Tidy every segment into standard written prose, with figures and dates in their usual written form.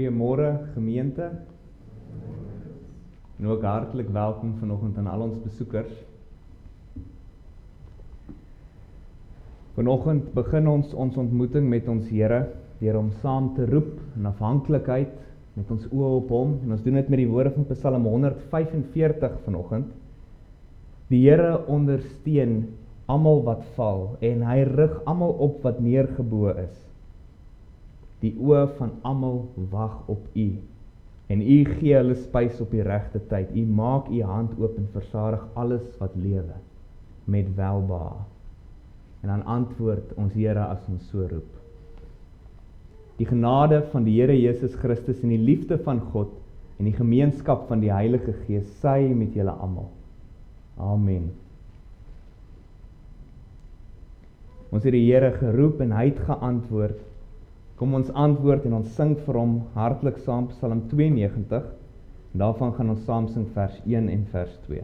Goeiemôre gemeente. En ook hartlik welkom vanoggend aan al ons besoekers. Vanoggend begin ons ontmoeting met ons Here deur hom saam te roep in afhanklikheid met ons oë op hom. En ons doen dit met die woorde van Psalm 145 vanoggend. Die Here ondersteun almal wat val en hy rig almal op wat neergebo is. Die oë van almal wag op U. En U gee hulle spys op die regte tyd. U maak U hand oop en versadig alles wat lewe met welbehae. En dan antwoord ons Here as ons so roep. Die genade van die Here Jesus Christus en die liefde van God en die gemeenskap van die Heilige Gees sy met julle almal. Amen. Ons het die Here geroep en hy het geantwoord. Kom ons antwoord en ons sing vir hom hartlik saam Psalm 92. En daarvan gaan ons saam sing vers 1 en vers 2.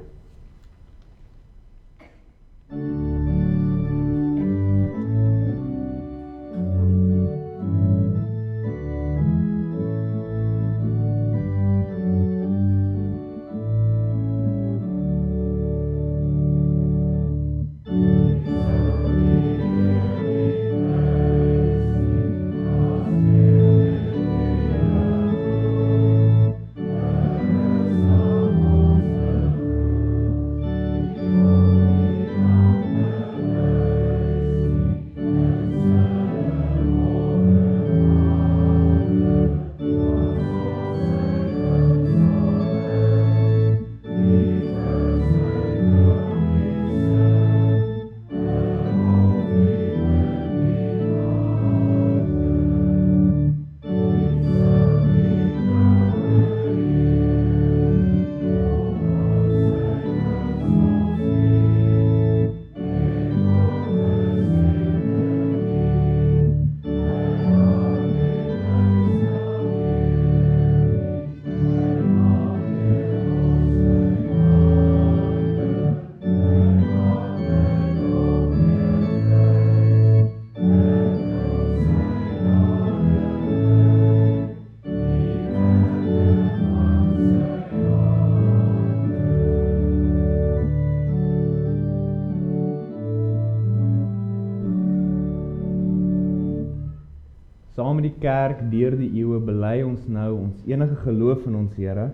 Saam met die kerk deur die eeue bely ons nou ons enige geloof in ons Here.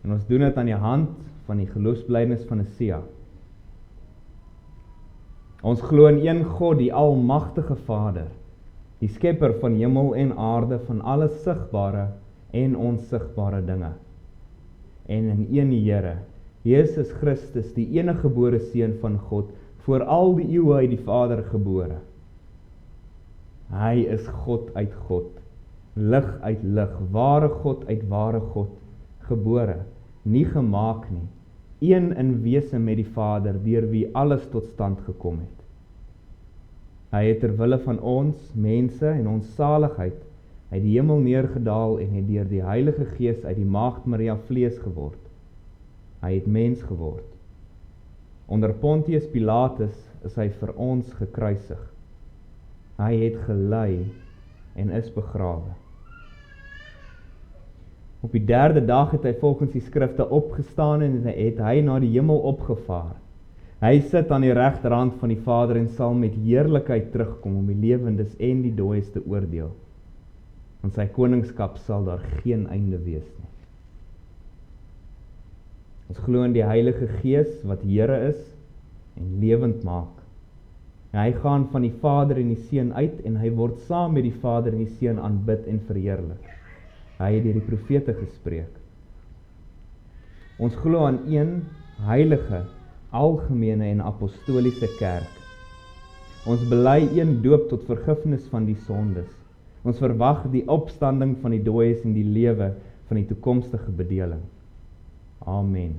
En ons doen dit aan die hand van die geloofsbelijdenis van Nicea. Ons glo in een God, die almagtige Vader, die skepper van hemel en aarde, van alle sigbare en onsigbare dinge. En in een Here, Jesus Christus, die enige gebore Seun van God, voor al die eeue uit die Vader gebore. Hy is God uit God, lig uit lig, ware God uit ware God, gebore, nie gemaak nie, een in wese met die Vader, deur wie alles tot stand gekom het. Hy het ter wille van ons, mense en ons saligheid, uit die hemel neergedaal en het deur die Heilige Gees uit die Maagd Maria vlees geword. Hy het mens geword. Onder Pontius Pilatus is hy vir ons gekruisig. Hy het gelei en is begrawe. Op die 3de dag het hy volgens die skrifte opgestaan en het hy na die hemel opgevaar. Hy sit aan die regterhand van die Vader en sal met heerlikheid terugkom om die lewendes en die dooies te oordeel. Want sy koningskap sal daar geen einde wees nie. Ons glo in die Heilige Gees wat Here is en lewend maak. Hy gaan van die Vader en die Seun uit en hy word saam met die Vader en die Seun aanbid en verheerlik. Hy het deur die profete gespreek. Ons glo aan een heilige, algemene en apostoliese kerk. Ons bely een doop tot vergifnis van die sondes. Ons verwag die opstanding van die dooies en die lewe van die toekomstige bedeling. Amen.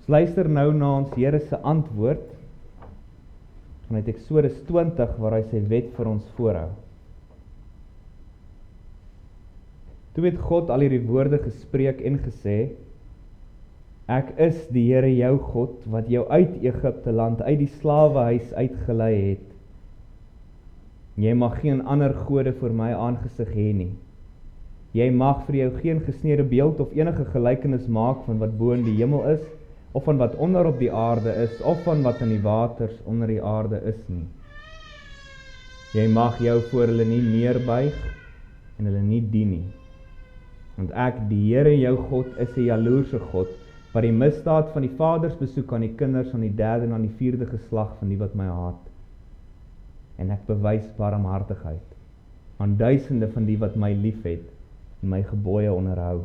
Luister nou na ons Here se antwoord vanuit Eksodus 20 waar hy sy wet vir ons voorhou. Toe het God al hierdie woorde gespreek en gesê: Ek is die Here jou God, wat jou uit Egipte land, uit die slawehuis uitgelei het. Jy mag geen ander gode voor my aangesig hê nie. Jy mag vir jou geen gesneede beeld of enige gelykenis maak van wat bo in die hemel is, of van wat onder op die aarde is, of van wat in die waters onder die aarde is nie. Jy mag jou voor hulle nie neerbuig en hulle nie dien nie. Want ek, die Here jou God, is 'n jaloerse God, wat die misdaad van die vaders besoek aan die kinders aan die 3de en aan die 4de geslag van die wat my haat. En ek bewys barmhartigheid aan duisende van die wat my liefhet en my gebooie onderhou.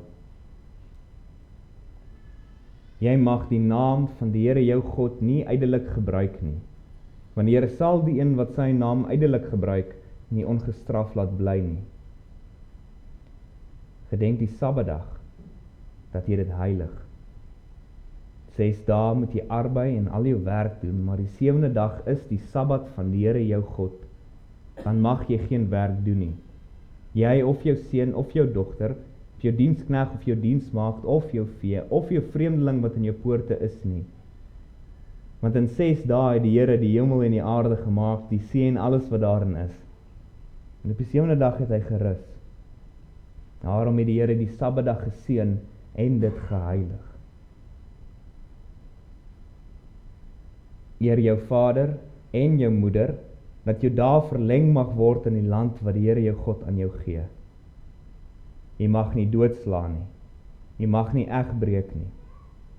Jy mag die naam van die Here jou God nie ydelik gebruik nie, want die Here sal die een wat sy naam ydelik gebruik nie ongestraf laat bly nie. Gedenk die Sabbatdag, dat jy dit heilig. 6 dae moet jy arbei en al jou werk doen, maar die 7de dag is die Sabbat van die Here jou God. Dan mag jy geen werk doen nie. Jy of jou seun of jou dogter, of jou diensknegt of jou diensmaagd, of jou vee, of jou vreemdeling wat in jou poorte is nie. Want in 6 dae het die Here die hemel en die aarde gemaak, die see en alles wat daarin is. En op die 7de dag het hy gerus. Daarom het die Here die Sabbatdag geseën en dit geheilig. Eer jou vader en jou moeder, dat jou dae verleng mag word in die land wat die Here jou God aan jou gee. Jy mag nie doodslaan nie. Jy mag nie egbreek nie.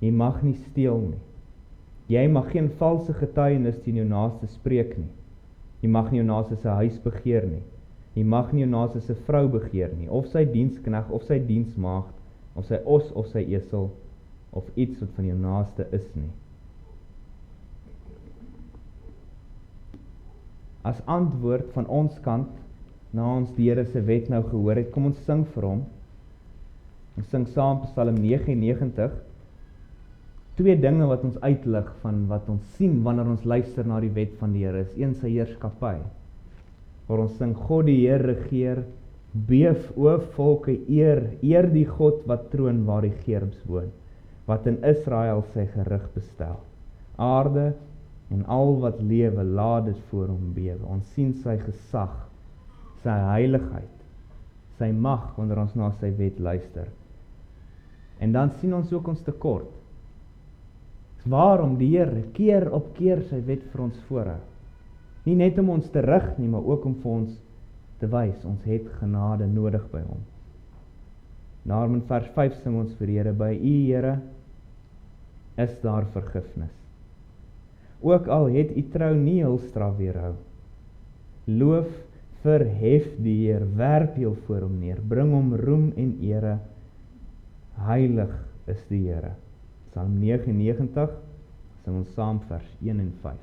Jy mag nie steel nie. Jy mag geen valse getuienis teen jou naaste spreek nie. Jy mag nie jou naaste se huis begeer nie. Jy mag nie jou naaste se vrou begeer nie, of sy diensknegt, of sy diensmaagd, of sy os of sy esel, of iets wat van jou naaste is nie. As antwoord van ons kant, na ons die Here se wet nou gehoor het, kom ons sing vir hom. Ons sing saam Psalm 99, 2 dinge wat ons uitlig van wat ons sien wanneer ons luister na die wet van die Here, is een sy heerskappy, waar ons sing, God die Heer regeer, beef o volke eer die God wat troon waar die gerubs woon, wat in Israel sy gerig bestel. Aarde en al wat lewe, laat dit voor hom bewe. Ons sien sy gesag, sy heiligheid, sy mag, wanneer ons na sy wet luister. En dan sien ons ook ons tekort. Waarom die Here keer op keer sy wet vir ons voorhou. Nie net om ons te rig nie, maar ook om vir ons te wys, ons het genade nodig by hom. Daarom in vers 5 sing ons vir die Here, by U Here is daar vergifnis. Ook al het U trou nie hul straf weerhou. Loof, verhef die Heer, werp heel voor hom neer, bring hom roem en ere, heilig is die Here. Psalm 99, sing ons saam vers 1 en 5.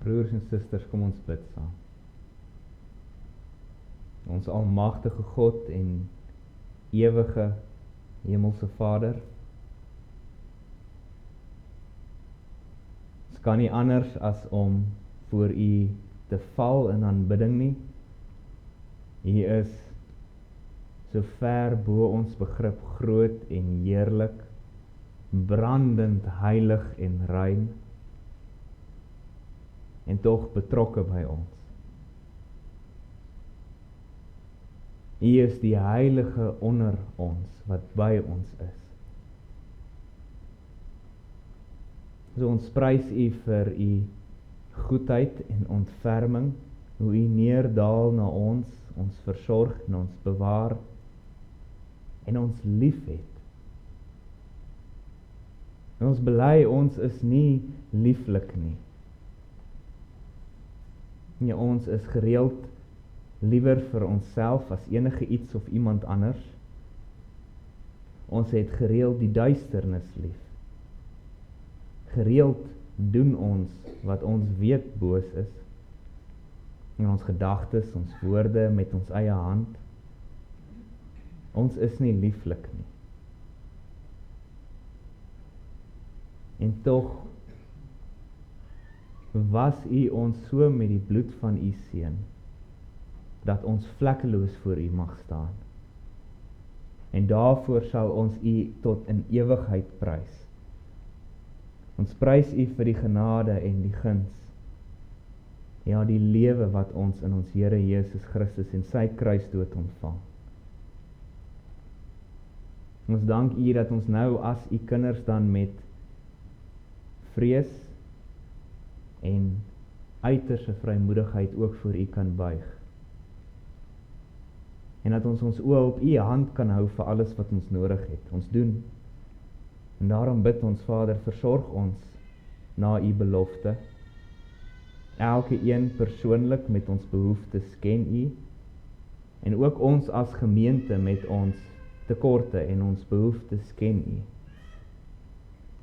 Broers en susters, kom ons bid saam. Ons almagtige God en ewige hemelse Vader, ons kan nie anders as om voor U te val in aanbidding nie. U is so ver bo ons begrip groot en heerlik, brandend heilig en rein, en tog betrokke by ons. U is die heilige onder ons, wat by ons is. So ons prys U vir U goedheid en ontferming, hoe U neerdaal na ons versorg en ons bewaar, en ons liefhet. En ons bely, ons is nie lieflik nie. Nee, ons is gereeld liewer vir onsself as enige iets of iemand anders. Ons het gereeld die duisternis lief. Gereeld doen ons wat ons weet boos is, in ons gedagtes, ons woorde, met ons eie hand. Ons is nie lieflik nie. En tog was U ons so met die bloed van U Seun, dat ons vlekkeloos voor U mag staan. En daarvoor sal ons U tot in ewigheid prys. Ons prys U vir die genade en die guns, ja, die lewe wat ons in ons Here Jesus Christus en sy kruisdood ontvang. Ons dank U dat ons nou as U kinders dan met vrees en uiterse vrymoedigheid ook voor U kan buig. En dat ons ons oë op U hand kan hou vir alles wat ons nodig het. Ons doen. En daarom bid ons Vader, versorg ons na U belofte. Elke een persoonlik met ons behoeftes ken U, en ook ons as gemeente met ons tekorte en ons behoeftes ken U.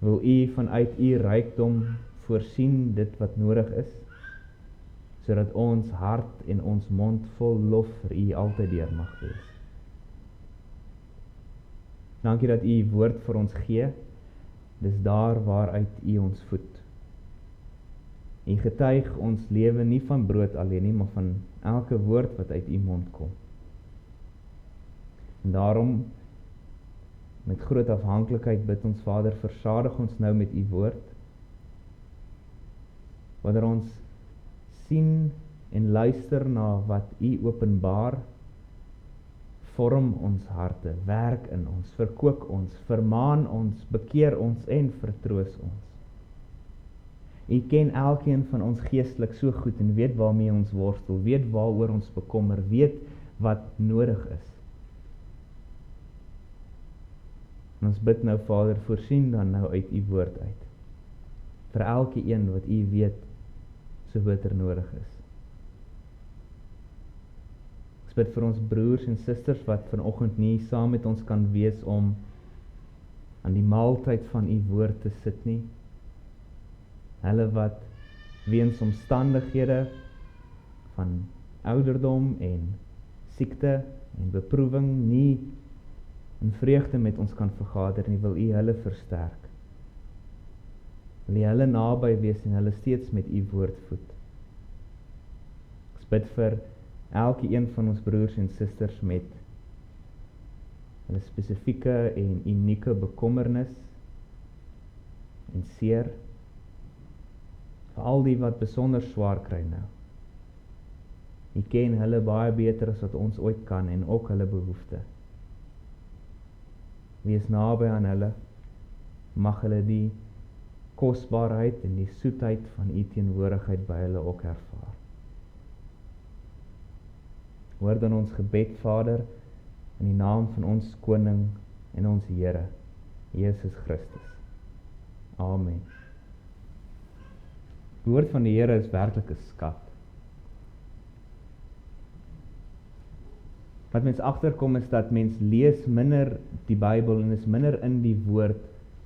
Wil U vanuit U rykdom voorsien dit wat nodig is, sodat ons hart en ons mond vol lof vir U altyd deur mag wees. Dankie dat U woord vir ons gee, dis daar waaruit U ons voed. U getuig ons lewe nie van brood alleen nie, maar van elke woord wat uit U mond kom. En daarom, met groot afhanklikheid bid ons Vader, versadig ons nou met U woord, wanneer ons sien en luister na wat U openbaar, vorm ons harte, werk in ons, verkoop ons, vermaan ons, bekeer ons en vertroos ons. U ken elkeen van ons geestelik so goed en weet waarmee ons worstel, weet waaroor ons bekommer, weet wat nodig is. En ons bid nou Vader, voorsien dan nou uit U woord uit, vir elke een wat U weet so bitter nodig is. Ons bid vir ons broers en susters wat vanoggend nie saam met ons kan wees om aan die maaltyd van U woord te sit nie. Hulle wat weens omstandighede van ouderdom en siekte en beproewing nie in vreugde met ons kan vergader nie, wil U hulle versterk. Wil U hulle naby wees en hulle steeds met U woord voed. Ons bid vir elke een van ons broers en susters met hulle spesifieke en unieke bekommernis en seer, vir al die wat besonder swaar kry nou. U ken hulle baie beter as wat ons ooit kan en ook hulle behoefte. Wees naby aan hulle, mag hulle die kosbaarheid en die soetheid van U teenwoordigheid by hulle ook ervaar. Hoor dan ons gebed, Vader, in die naam van ons Koning en ons Here, Jesus Christus. Amen. Die woord van die Here is werklik 'n skat. Wat mens agterkom is dat mens lees minder die Bybel en is minder in die woord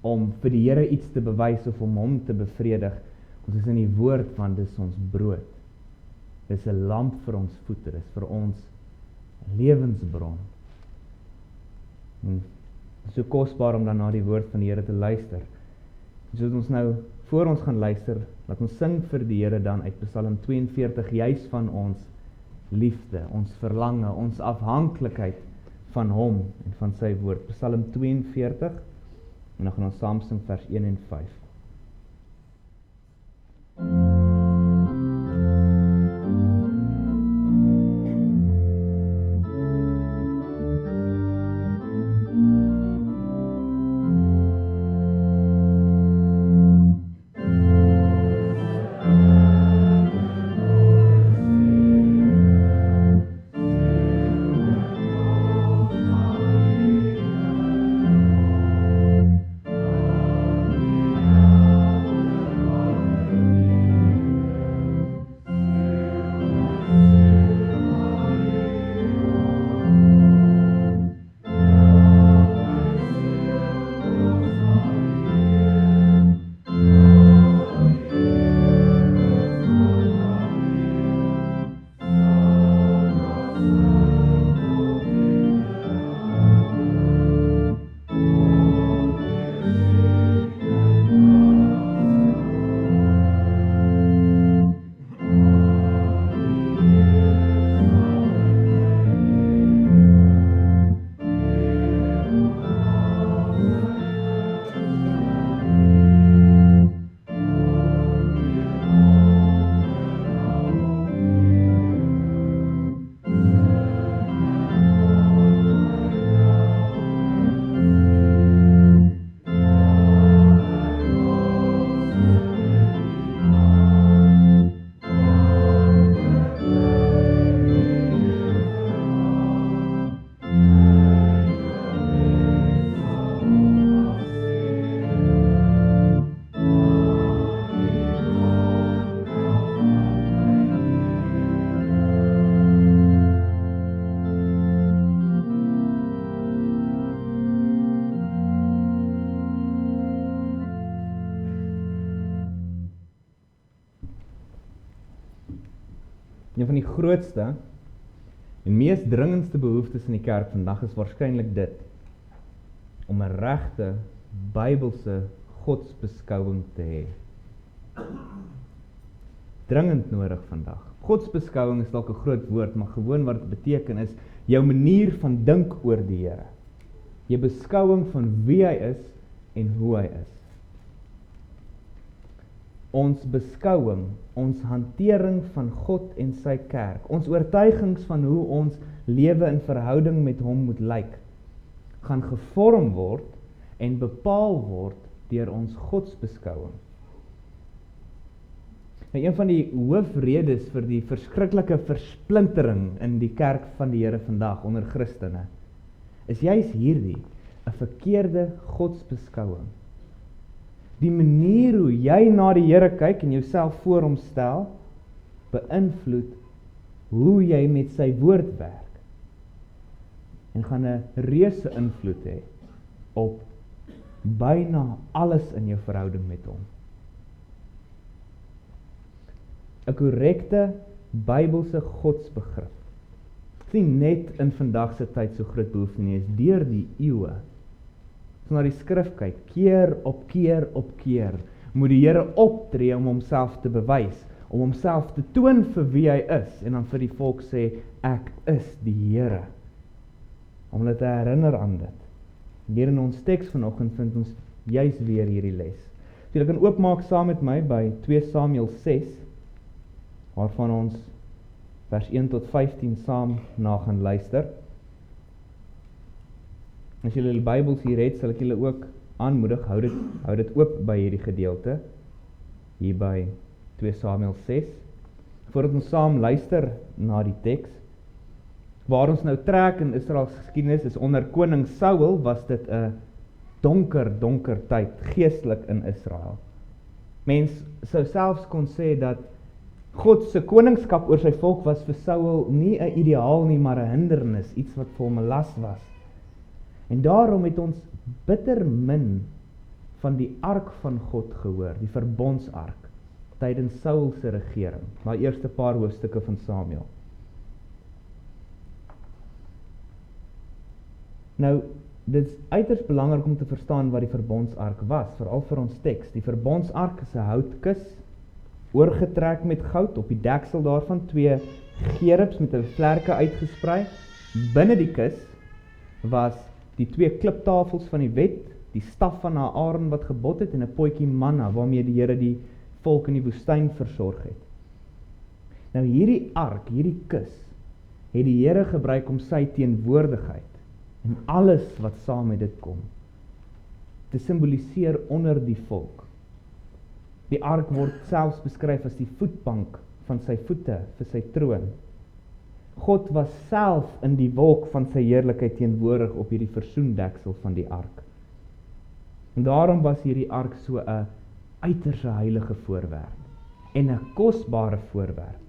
om vir die Here iets te bewys of om hom te bevredig. Ons is in die woord want dis ons brood. Dis 'n lamp vir ons voete, dis vir ons lewensbron. So kosbaar om dan na die woord van die Here te luister. Soos ons nou voor ons gaan luister, laat ons sing vir die Here dan uit Psalm 42, juis van ons liefde, ons verlange, ons afhanklikheid van hom en van sy woord. Psalm 42, en dan gaan ons saam sing vers 1 en 5. Een van die grootste en mees dringendste behoeftes in die kerk vandag is waarskynlik dit, om 'n regte Bybelse godsbeskouing te hê. Dringend nodig vandag. Godsbeskouing is dalk 'n groot woord, maar gewoon wat dit beteken is, jou manier van dink oor die Here. Jou beskouing van wie hy is en hoe hy is. Ons beskouing, ons hantering van God en sy kerk, ons oortuigings van hoe ons lewe in verhouding met hom moet lyk, gaan gevorm word en bepaal word deur ons godsbeskouing. Nou, een van die hoofredes vir die verskriklike versplintering in die kerk van die Here vandag onder Christene, is juis hierdie, 'n verkeerde godsbeskouing. Die manier hoe jy na die Here kyk en jouself voor hom stel, beïnvloed hoe jy met sy woord werk. En gaan 'n reuse invloed hê op byna alles in jou verhouding met hom. 'n Korrekte Bybelse godsbegrip. Dit is nie net in vandag se tyd so groot behoefte nie, is deur die eeue. As na die skrif kyk, keer op keer, moet die Here optree om homself te bewys, om homself te toon vir wie hy is, en dan vir die volk sê, ek is die Here. Om hulle te herinner aan dit. Hier in ons teks vanoggend vind ons juis weer hierdie les. So julle kan oopmaak saam met my by 2 Samuel 6, waarvan ons vers 1 tot 15 saam na gaan luister. As julle die Bybels hier het, sal ek julle ook aanmoedig, hou dit oop by hierdie gedeelte, hier by 2 Samuel 6, voordat ons saam luister na die teks. Waar ons nou trek in Israels geskiedenis is onder koning Saul, was dit 'n donker tyd, geestelik in Israel. Mens sou selfs kon sê dat God se koningskap oor sy volk was vir Saul nie 'n ideaal nie, maar 'n hindernis, iets wat vir hom 'n las was. En daarom het ons bitter min van die ark van God gehoor, die verbondsark, tydens Saul se regering, maar eerste paar hoofstukke van Samuel. Nou, dit is uiters belangrik om te verstaan wat die verbondsark was, veral vir ons teks. Die verbondsark is 'n houtkis, oorgetrek met goud, op die deksel daarvan 2 gerubs met hulle vlerke uitgesprei. Binne die kus was die 2 kliptafels van die wet, die staf van Aaron wat gebod het en 'n potjie manna waarmee die Here die volk in die woestyn versorg het. Nou hierdie ark, hierdie kus, het die Here gebruik om sy teenwoordigheid en alles wat saam met dit kom te simboliseer onder die volk. Die ark word selfs beskryf as die voetbank van sy voete vir sy troon. God was self in die wolk van sy heerlikheid teenwoordig op hierdie versoendeksel van die ark. En daarom was hierdie ark so 'n uiterse heilige voorwerp en 'n kosbare voorwerp.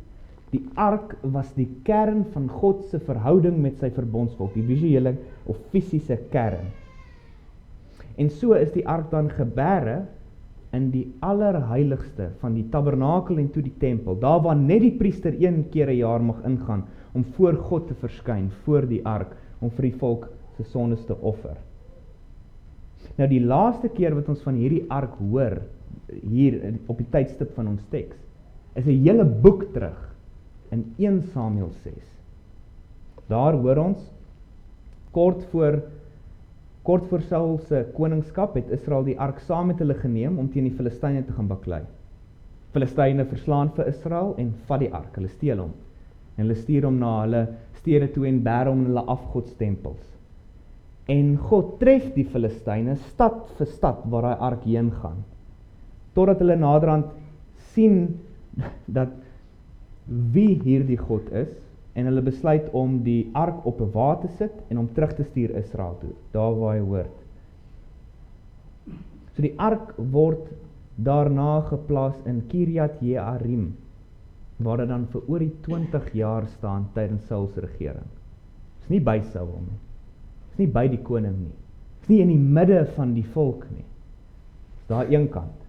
Die ark was die kern van God se verhouding met sy verbondsvolk, die visuele of fisiese kern. En so is die ark dan gebere in die allerheiligste van die tabernakel en toe die tempel, daar waar net die priester 1 keer 'n jaar mag ingaan om voor God te verskyn, voor die ark, om vir die volk se sondes te offer. Nou die laaste keer wat ons van hierdie ark hoor, hier op die tydstip van ons teks, is 'n hele boek terug, in 1 Samuel 6. Daar hoor ons, kort voor Saul se koningskap het Israel die ark saam met hulle geneem om teen die Filistyne te gaan baklei. Filistyne verslaan vir Israel en vat die ark, hulle steel hom. En hulle stuur hom na hulle stede toe en bære hom in hulle afgodstempels. En God tref die Filistyne stad vir stad waar daai ark heen gaan. Totdat hulle naderhand sien dat wie hierdie God is, en hulle besluit om die ark op 'n wa te sit en om terug te stuur Israel toe, daar waar hy hoort. So die ark word daarna geplaas in Kirjat Jearim, waar dit dan vir oor die 20 jaar staan tydens Saul se regering. Dis nie by Saul nie. Dis nie by die koning nie. Dis nie in die midde van die volk nie. Dis daar een kant.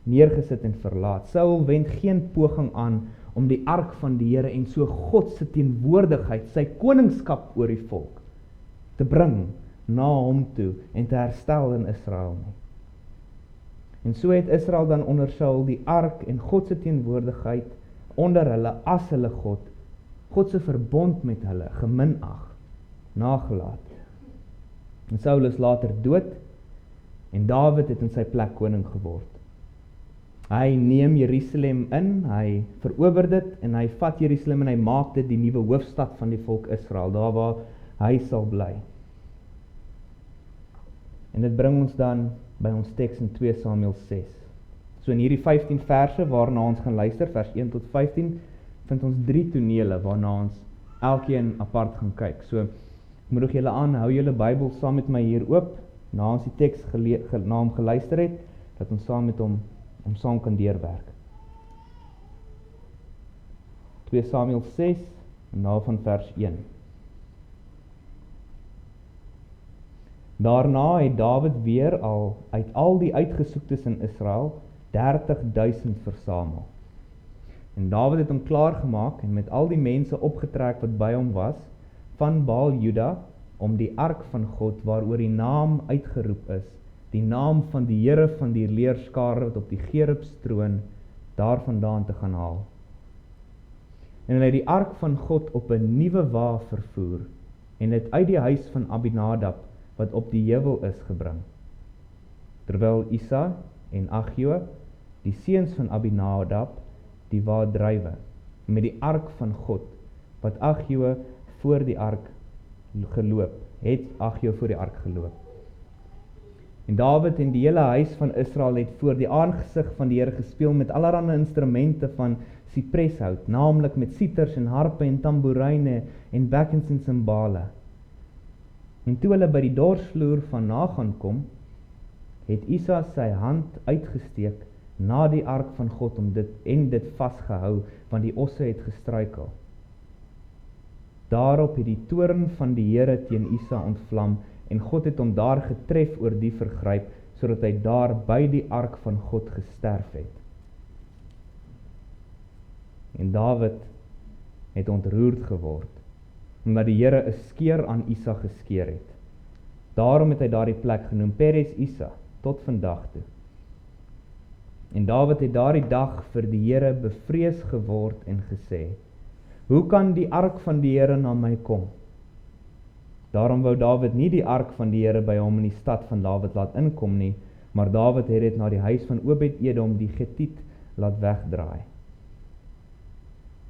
Neergesit en verlaat. Saul wend geen poging aan om die ark van die Here en so God se teenwoordigheid, sy koningskap oor die volk, te bring na hom toe en te herstel in Israel nie. En so het Israel dan onder Saul die ark en God se teenwoordigheid onder hulle as hulle God se verbond met hulle geminag, nagelaat. En Saul is later dood en Dawid het in sy plek koning geword. Hy neem Jerusalem in, hy verower dit en hy vat Jerusalem en hy maak dit die nuwe hoofstad van die volk Israel, daar waar hy sal bly. En dit bring ons dan by ons teks in 2 Samuel 6. So in hierdie 15 verse waarna ons gaan luister, vers 1 tot 15, vind ons 3 tonele waarna ons elkeen apart gaan kyk. So moedig julle aan, hou julle Bybel saam met my hier oop, na ons die teks na hom geluister het, dat ons saam met hom saam kan deurwerk. 2 Samuel 6, na van vers 1. Daarna het Dawid weer uit al die uitgesoektes in Israel 30.000 versamel. En Dawid het hom klaar gemaak en met al die mense opgetrek wat by hom was, van Baal Juda, om die ark van God, waaroor die naam uitgeroep is, die naam van die Here van die leerskare wat op die Gerubs troon, daarvandaan te gaan haal. En hulle het die ark van God op 'n nuwe wa vervoer, en dit uit die huis van Abinadab, wat op die heuwel is, gebring. Terwyl Isa en Agio, die seuns van Abinadab, die wa drywe, met die ark van God, wat Agio voor die ark geloop, het Agio voor die ark geloop. En Dawid en die hele huis van Israel het voor die aangesig van die Here gespeel met allerlei instrumente van sipreshout, naamlik met siters en harpe en tamboeryne en bekkens en simbale. En toe hulle by die dorsvloer van nagaan kom, het Isa sy hand uitgesteek na die ark van God om dit vasgehou, want die osse het gestruikel. Daarop het die toorn van die Here teen Isa ontvlam, en God het hom daar getref oor die vergryp, sodat hy daar by die ark van God gesterf het. En Dawid het ontroerd geword, omdat die Here 'n skeer aan Isa geskeer het. Daarom het hy daardie plek genoem Peres Isa, tot vandag toe. En Dawid het daardie dag vir die Here bevrees geword en gesê, hoe kan die ark van die Here na my kom? Daarom wou Dawid nie die ark van die Here by hom in die stad van Dawid laat inkom nie, maar Dawid het dit na die huis van Obed-Edom die Getiet laat wegdraai.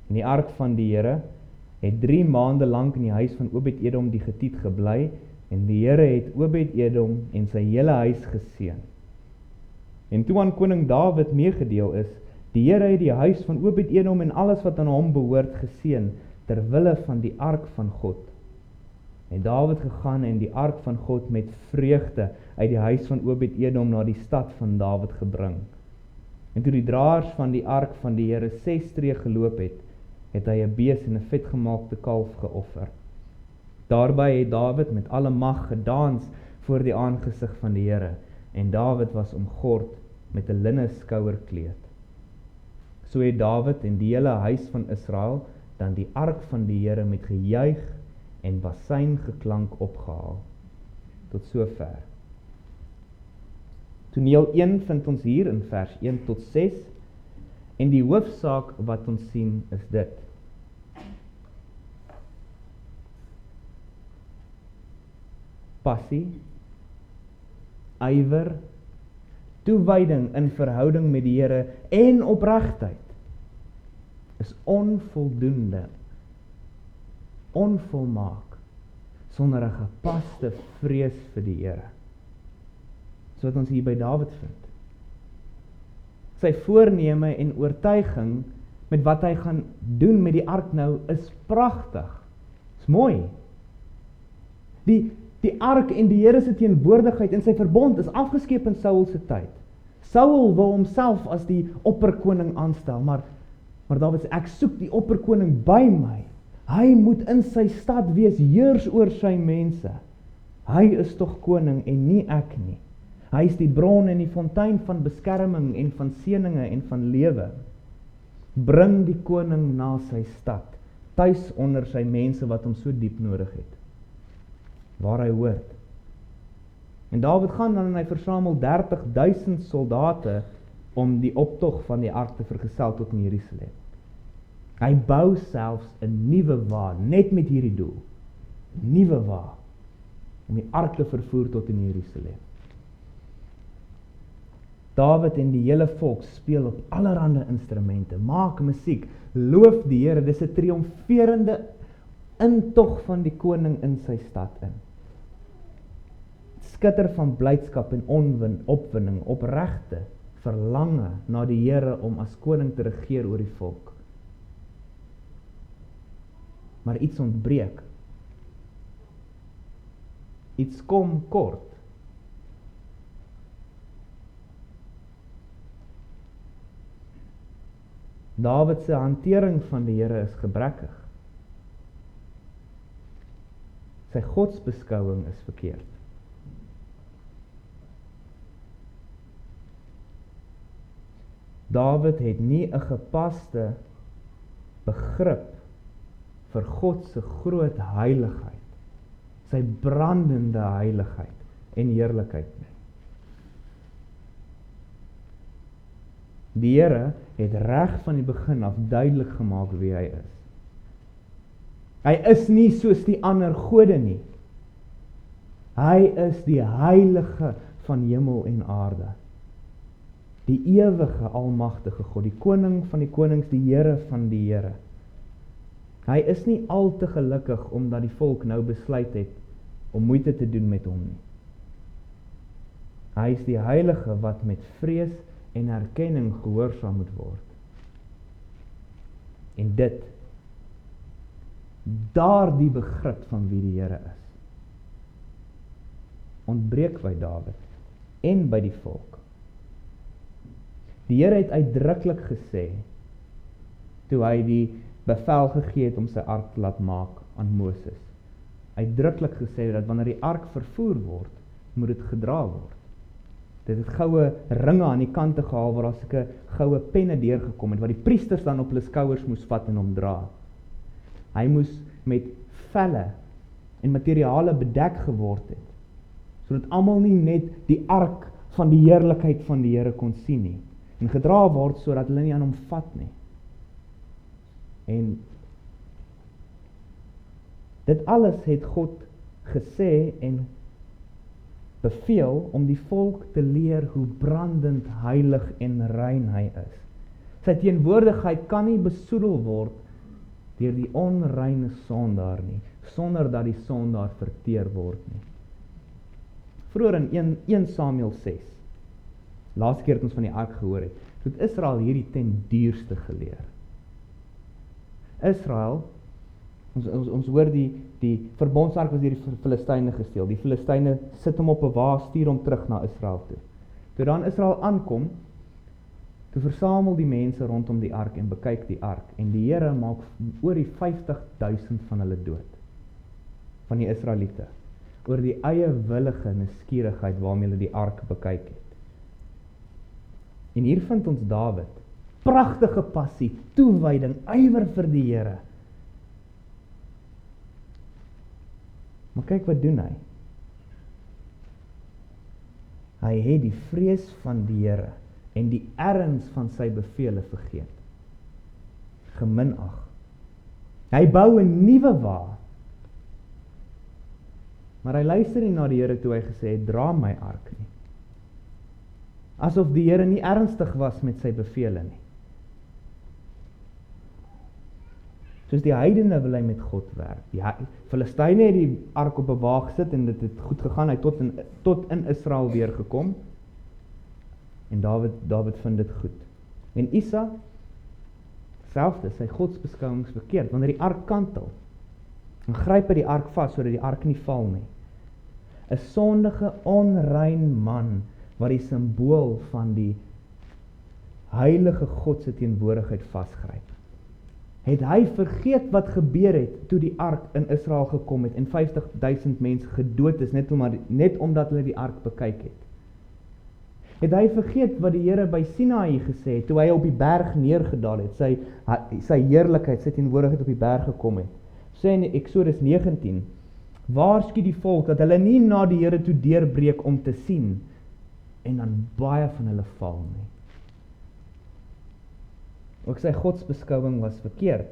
En die ark van die Here het 3 maande lank in die huis van Obed-Edom die Getiet gebly, en die Here het Obed-Edom en sy hele huis geseën. En toe aan koning Dawid meegedeel is, die Here het die huis van Obed-Edom en alles wat aan hom behoort geseën, ter wille van die ark van God. En Dawid gegaan en die ark van God met vreugde uit die huis van Obed-Edom na die stad van Dawid gebring. En toe die draers van die ark van die Here 6 tree geloop het hy 'n bees en 'n vetgemaakte kalf geoffer. Daarby het Dawid met alle mag gedans voor die aangesig van die Here, en Dawid was omgord met 'n linne skouerkleed. So het Dawid en die hele huis van Israel dan die ark van die Here met gejuig en basuingeklank opgehaal. Tot sover. Toneel 1 vind ons hier in vers 1 tot 6, en die hoofsaak wat ons sien is dit. Passie, ywer, toewyding in verhouding met die Here en opregtheid is onvoldoende, onvolmaak, sonder 'n gepaste vrees vir die Here. So wat ons hier by Dawid vind. Sy voorneme en oortuiging met wat hy gaan doen met die ark nou is pragtig. Is mooi. Die ark en die Here se teenwoordigheid en sy verbond is afgeskep in Saul se tyd. Saul wil homself as die opperkoning aanstel, maar Dawid sê, ek soek die opperkoning by my. Hy moet in sy stad wees, heers oor sy mense. Hy is tog koning en nie ek nie. Hy is die bron en die fontein van beskerming en van seëninge en van lewe. Bring die koning na sy stad, tuis onder sy mense wat hom so diep nodig het, waar hy hoort. En Dawid gaan dan en hy versamel 30.000 soldate om die optog van die ark te vergesel tot in Jerusalem. Hy bou selfs 'n nuwe wa, net met hierdie doel. 'n Nuwe wa, om die ark te vervoer tot in Jerusalem. Dawid en die hele volk speel op allerhande instrumente, maak musiek, loof die Here, dis 'n triomferende intog van die koning in sy stad in. Skitter van blydskap en opwinding, opregte verlange na die Here om as koning te regeer oor die volk. Maar iets ontbreek. Iets kom kort. Dawid se hantering van die Here is gebrekkig. Sy godsbeskouing is verkeerd. Dawid het nie 'n gepaste begrip vir God se groot heiligheid, sy brandende heiligheid en heerlikheid nie. Die Here het reg van die begin af duidelik gemaak wie hy is. Hy is nie soos die ander gode nie. Hy is die heilige van hemel en aarde. Die ewige, almagtige God, die koning van die konings, die Here van die Here. Hy is nie al te gelukkig omdat die volk nou besluit het om moeite te doen met hom nie. Hy is die heilige wat met vrees en erkenning gehoorsaam moet word. En daardie begrip van wie die Here is, ontbreek by Dawid en by die volk. Die Here het uitdruklik gesê, toe hy die bevel gegee het om sy ark te laat maak aan Moses, uitdruklik gesê dat wanneer die ark vervoer word, moet dit gedra word. Dit het goue ringe aan die kante gehaal, waar daar sulke goue penne deurgekom het, wat die priesters dan op hulle skouers moes vat en hom dra. Hy moes met velle en materiale bedek geword het, sodat almal nie net die ark van die heerlikheid van die Here kon sien nie, en gedra word sodat hulle nie aan hom vat nie. En dit alles het God gesê en beveel om die volk te leer hoe brandend heilig en rein hy is. Sy teenwoordigheid kan nie besoedel word deur die onreine sondaar nie, sonder dat die sondaar verteer word nie. Vroeger in 1 Samuel 6, laaste keer het ons van die ark gehoor het Israel hierdie ten duurste geleer. Israel, ons hoor die verbondsark was deur die Filistyne gesteel. Die Filistyne sit hom op 'n wa, stuur hom terug na Israel toe. Toe dan Israel aankom, toe versamel die mense rondom die ark en bekyk die ark. En die Here maak oor die 50.000 van hulle dood. Van die Israeliete. Oor die eie willige nuuskierigheid waarmee hulle die ark bekyk het. En hier vind ons Dawid. Pragtige passie, toewyding, ywer vir die Here. Maar kyk wat doen hy. Hy het die vrees van die Here en die erns van sy bevele vergeet. Geminag. Hy bou 'n nuwe wa. Maar hy luister nie na die Here toe hy gesê het, dra my ark nie. Asof die Here nie ernstig was met sy bevele nie. Soos die heidene wil hy met God werk. Die Filistyne het die ark op 'n wa gesit en dit het goed gegaan. Hy het tot in Israel weer gekom. En Dawid vind dit goed. En Isa, selfde, sy godsbeskouings verkeerd. Wanneer die ark kantel, dan gryp hy die ark vas, sodat die ark nie val nie. 'n sondige, onrein man, wat die simbool van die heilige God se teenwoordigheid vasgryp. Het hy vergeet wat gebeur het, toe die ark in Israel gekom het, en 50.000 mense gedood is, net omdat hulle die ark bekyk het. Het hy vergeet wat die Here by Sinaï gesê het, toe hy op die berg neergedaal het, sy heerlikheid, sy teenwoordigheid op die berg gekom het. Sê in Eksodus 19, waarsku die volk, dat hulle nie na die Here toe deurbreek om te sien, en dan baie van hulle val nie. Ook sy godsbeskouing was verkeerd.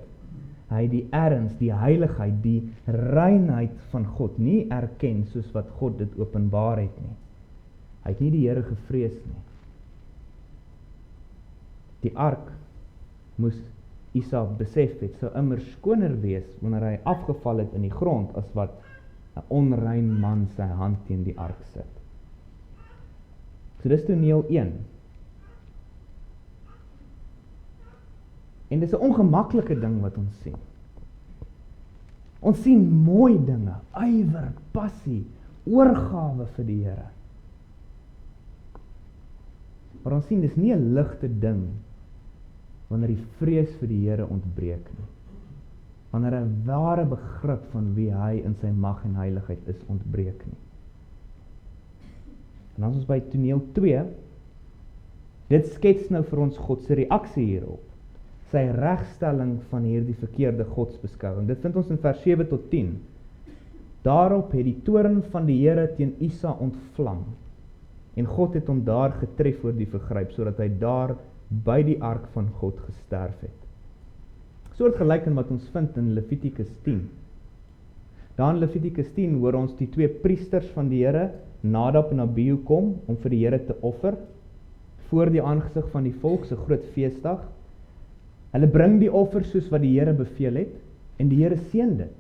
Hy het die erns, die heiligheid, die reinheid van God nie erken, soos wat God dit openbaar het nie. Hy het nie die Here gevrees nie. Die ark moes Isa besef het, sou immer skoner wees, wanneer hy afgeval het in die grond, as wat 'n onrein man sy hand teen die ark sit. So dis toneel 1. En dis 'n ongemaklike ding wat ons sien. Ons sien mooi dinge, ywer, passie, oorgawe vir die Here. Maar ons sien dis nie 'n ligte ding wanneer die vrees vir die Here ontbreek nie. Wanneer 'n ware begrip van wie hy in sy mag en heiligheid is ontbreek nie. En as ons by toneel 2, dit skets nou vir ons God se reaksie hierop. Sy regstelling van hierdie verkeerde godsbeskouing. Dit vind ons in vers 7 tot 10. Daarop het die toorn van die Here teen Isa ontvlam. En God het hom daar getref oor die vergryp, sodat hy daar by die ark van God gesterf het. Soortgelyk aan wat ons vind in Levitikus 10. Daar in Levitikus 10 hoor ons die 2 priesters van die Here, Nadab en Abihu, kom om vir die Here te offer, voor die aangesig van die volk, se groot feesdag. Hulle bring die offer soos wat die Here beveel het, en die Here seën dit.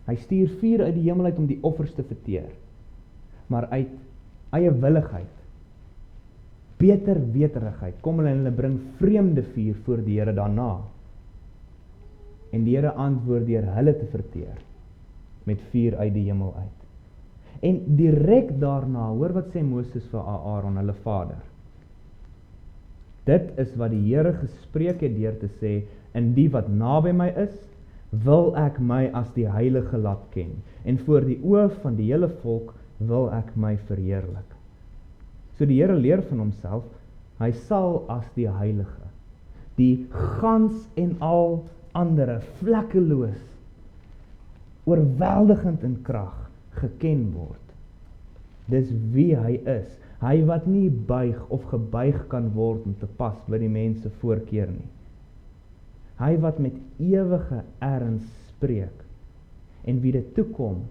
Hy stuur vuur uit die hemel uit om die offers te verteer. Maar uit eie willigheid, beter weterigheid, kom hulle en hulle bring vreemde vuur voor die Here daarna. En die Here antwoord deur hulle te verteer, met vuur uit die hemel uit. En direk daarna, hoor wat sê Moses vir Aaron, hulle vader. Dit is wat die Here gespreek het deur te sê, in die wat naby my is, wil ek my as die heilige laat ken, en voor die oë van die hele volk wil ek my verheerlik. So die Here leer van homself, hy sal as die heilige, die gans en al andere, vlekkeloos, oorweldigend in krag, geken word. Dis wie hy is, hy wat nie buig of gebuig kan word om te pas by die mense voorkeur nie. Hy wat met ewige erns spreek, en wie dit toekom,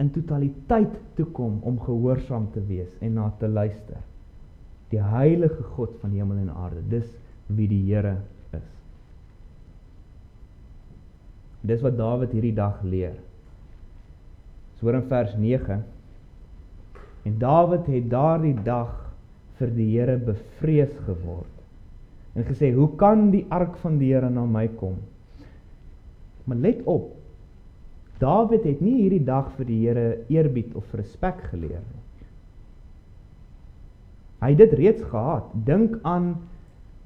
in totaliteit toe kom om gehoorsaam te wees en na te luister. Die heilige God van hemel en aarde, dis wie die Here is. Dis wat Dawid hierdie dag leer. So hoor in vers 9, en Dawid het daardie dag vir die Here bevrees geword, en gesê, hoe kan die ark van die Here na my kom? Maar let op, Dawid het nie hierdie dag vir die Here eerbied of respek geleer nie. Hy het dit reeds gehad. Dink aan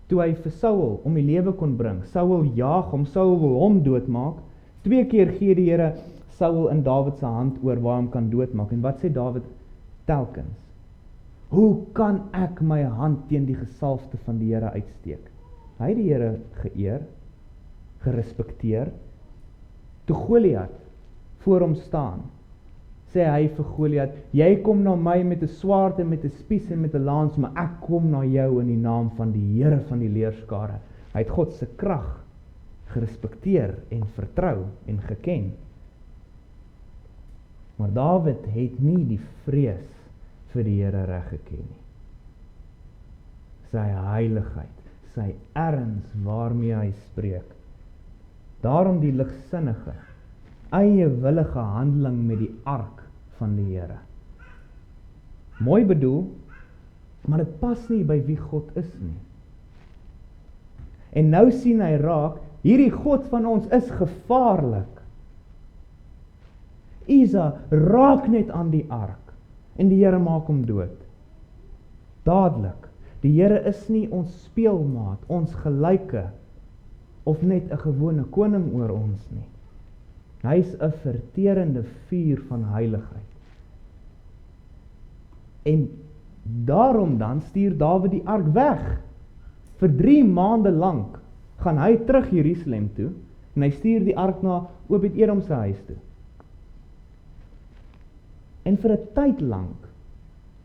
toe hy vir Saul om die lewe kon bring. Saul jaag hom, Saul wil hom doodmaak. 2 keer gee die Here Saul in Dawid se hand oor waar hom kan doodmaak. En wat sê Dawid telkens? Hoe kan ek my hand teen die gesalfde van die Here uitsteek? Hy het die Here geëer, gerespekteer. Toe Goliat voor hom staan, sê hy vir Goliat, jy kom na my met 'n swaard en met 'n spies en met 'n lans, maar ek kom na jou in die naam van die Here van die leerskare. Hy het God se krag gerespekteer en vertrou en geken. Maar Dawid het nie die vrees vir die Here reg geken nie. Sy heiligheid, sy erns waarmee hy spreek. Daarom die ligsinnige, eie-willige handeling met die ark van die Here. Mooi bedoel, maar dit pas nie by wie God is nie. En nou sien hy raak, hierdie God van ons is gevaarlik. Isa raak net aan die ark, en die Here maak hom dood. Dadelik, die Here is nie ons speelmaat, ons gelyke, of net 'n gewone koning oor ons nie. Hy is 'n verterende vuur van heiligheid. En daarom dan stuur Dawid die ark weg. Vir 3 maande lank gaan hy terug Jerusalem toe, en hy stuur die ark na Obed-Edom se huis toe. En vir 'n tyd lank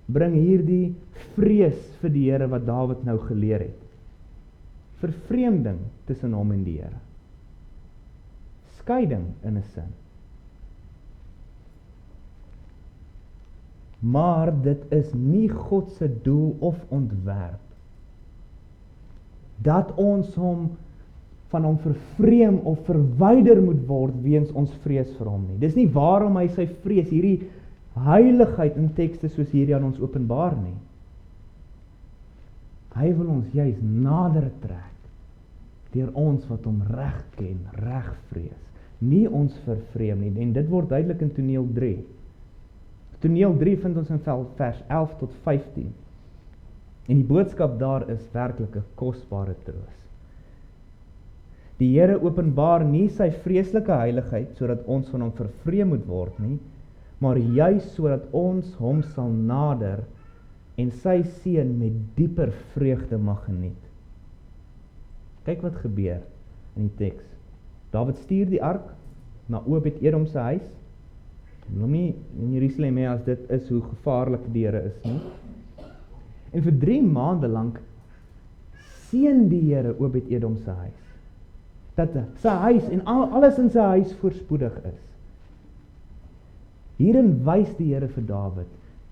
bring hierdie vrees vir die Here wat Dawid nou geleer het. Vervreemding tussen hom en die Here. Skeiding in 'n sin. Maar dit is nie God se doel of ontwerp dat ons van hom vervreem of verwyder moet word weens ons vrees vir hom nie. Dis nie waarom hy sy vrees, hierdie heiligheid in tekste soos hierdie aan ons openbaar nie. Hy wil ons juis nader trek deur ons wat hom reg ken, reg vrees. Nie ons vervreem nie, en dit word duidelik in Toneel 3. Toneel 3 vind ons in vers 11 tot 15. En die boodskap daar is werklik 'n kosbare troos. Die Here openbaar nie sy vreeslike heiligheid sodat ons van hom vervreem moet word nie, maar juis sodat ons hom sal nader en sy seën met dieper vreugde mag geniet. Kyk wat gebeur in die teks. Dawid stuur die ark na Obed-Edom se huis. Ek wil nie in Jerusalem hê as dit is hoe gevaarlik die Here is nie. En vir 3 maande lank seën die Here Obed-Edom se huis. Dat sy huis en alles in sy huis voorspoedig is. Hierin wys die Here vir Dawid,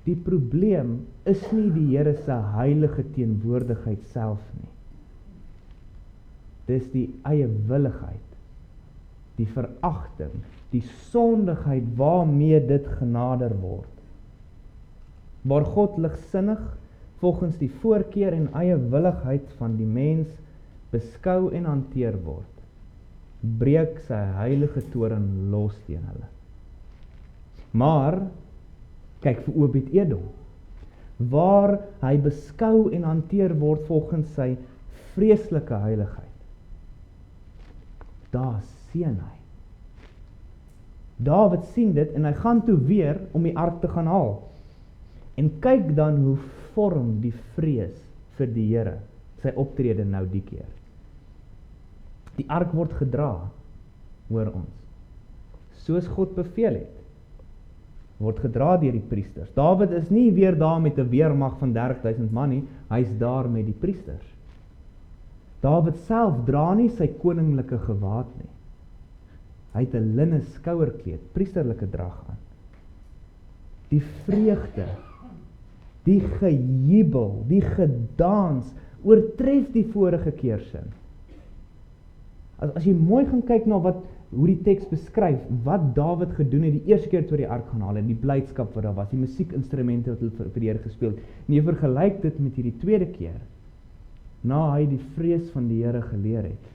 die probleem is nie die Here se heilige teenwoordigheid self nie. Dis die eie willigheid, die veragting, die sondigheid waarmee dit genader word. Waar God ligsinnig volgens die voorkeur en eie willigheid van die mens beskou en hanteer word, breek sy heilige toorn los teen hulle. Maar, kyk vir Obed-Edom, waar hy beskou en hanteer word volgens sy vreeslike heiligheid. Daar seën hy. Dawid sien dit en hy gaan toe weer om die ark te gaan haal. En kyk dan hoe vorm die vrees vir die Here sy optrede nou die keer. Die ark word gedra, hoor ons, soos God beveel het. Word gedra deur die priesters. Dawid is nie weer daar met 'n weermag van 30.000 man nie, hy is daar met die priesters. Dawid self dra nie sy koninklike gewaad nie. Hy het 'n linne skouerkleed, priesterlike drag aan. die vreugde, die gejubel, die gedans, oortref die vorige keer sin. As jy mooi gaan kyk na hoe die teks beskryf, wat Dawid gedoen het die eerste keer toe die ark gaan haal, en die blydskap wat daar was, die musiekinstrumente wat hulle vir die Here gespeel het, en jy vergelyk dit met hierdie tweede keer, na hy die vrees van die Here geleer het,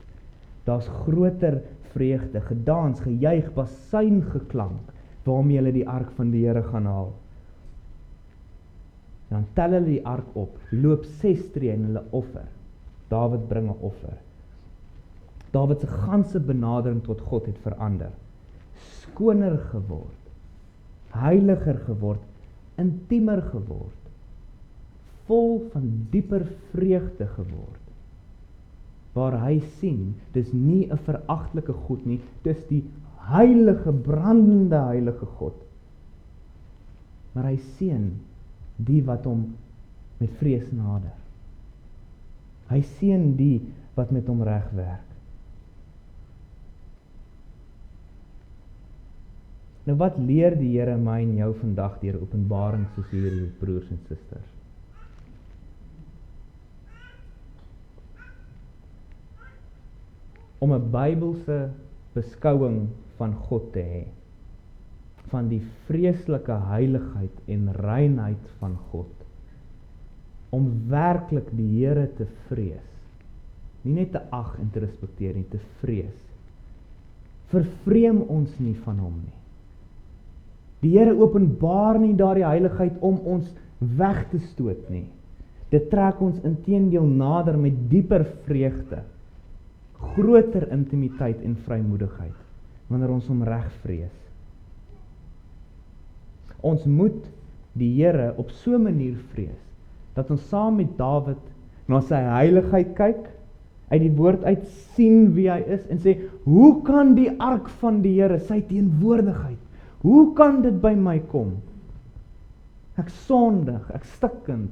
daar's groter vreugde, gedans, gejuig, basuin geklank, waarmee hulle die ark van die Here gaan haal. Dan tel hulle die ark op, loop 6 tree en hulle offer. Dawid bring 'n offer. Dawid se ganse benadering tot God het verander. Skoner geword, heiliger geword, intiemer geword, vol van dieper vreugde geword. Waar hy sien, dis nie 'n veragtelike God nie, dis die heilige, brandende heilige God. Maar hy seën die wat hom met vrees nader. Hy seën die wat met hom reg werk. Nou wat leer die Here my en jou vandag deur Openbaring soos hierdie, broers en susters? Om 'n Bybelse beskouing van God te hê, van die vreeslike heiligheid en reinheid van God, om werklik die Here te vrees, nie net te ag en te respekteer nie, te vrees, vervreem ons nie van hom nie. Die Here openbaar nie daardie heiligheid om ons weg te stoot nie. Dit trek ons inteendeel nader met dieper vreugde, groter intimiteit en vrymoedigheid, wanneer ons hom reg vrees. Ons moet die Here op so 'n manier vrees, dat ons saam met Dawid na sy heiligheid kyk, uit die woord uit sien wie hy is, en sê, hoe kan die ark van die Here, sy teenwoordigheid, hoe kan dit by my kom? Ek sondig, ek stikkend.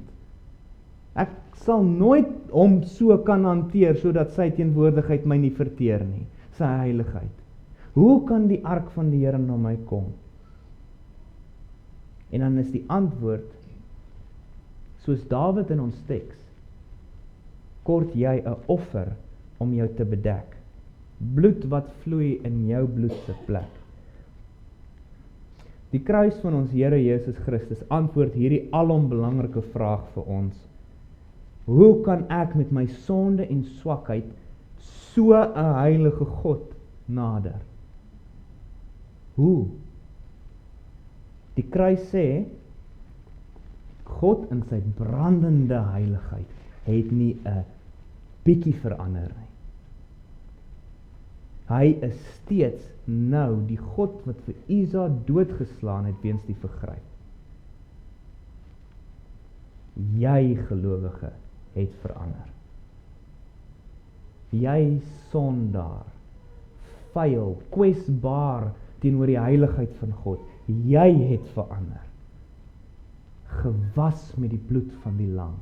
Ek sal nooit hom so kan hanteer, sodat sy teenwoordigheid my nie verteer nie, sy heiligheid. Hoe kan die ark van die Here na my kom? En dan is die antwoord, soos Dawid in ons teks, kort jy 'n offer om jou te bedek. Bloed wat vloei in jou bloed se plek. Die kruis van ons Here Jesus Christus antwoord hierdie alom belangrike vraag vir ons. Hoe kan ek met my sonde en swakheid so 'n heilige God nader? Hoe? Die kruis sê, God in sy brandende heiligheid het nie 'n bietjie verander nie. Hy is steeds nou die God wat vir Isa doodgeslaan het weens die vergryp. Jy gelowige het verander. Jy sondaar, vuil, kwesbaar teenoor die heiligheid van God. Jy het verander. Gewas met die bloed van die lam.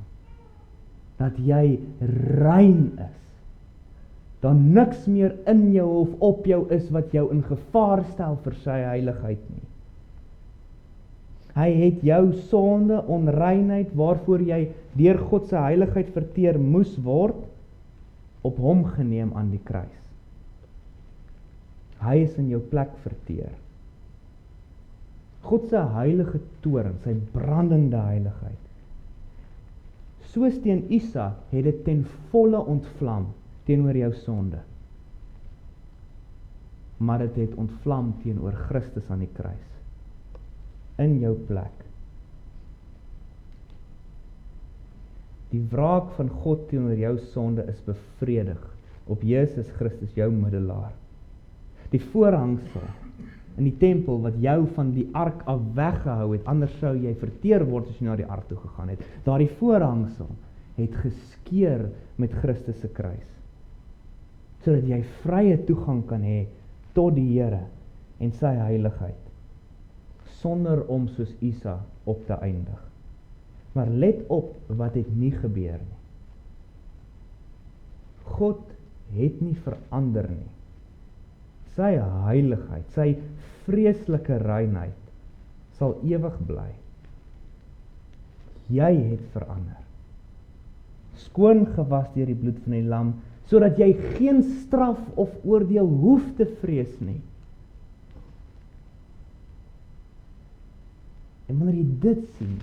Dat jy rein is. Dan niks meer in jou of op jou is wat jou in gevaar stel vir sy heiligheid nie. Hy het jou sonde, onreinheid, waarvoor jy deur God se heiligheid verteer moes word, op hom geneem aan die kruis. Hy is in jou plek verteer. God se heilige toorn, sy brandende heiligheid. Soos teen Isa het dit ten volle ontvlam teenoor jou sonde. Maar dit het ontvlam teenoor Christus aan die kruis. In jou plek. Die wraak van God teenoor jou sonde is bevredig op Jesus Christus, jou middelaar. Die voorhangsel in die tempel wat jou van die ark af weggehou het, anders sou jy verteer word as jy na die ark toe gegaan het. Daardie voorhangsel het geskeur met Christus se kruis, sodat jy vrye toegang kan hê tot die Here en sy heiligheid, sonder om soos Isa op te eindig. Maar let op wat het nie gebeur nie. God het nie verander nie. Sy heiligheid, sy vreeslike reinheid, sal ewig bly. Jy het verander. Skoon gewas deur die bloed van die lam, sodat jy geen straf of oordeel hoef te vrees nie. En wanneer jy dit sien,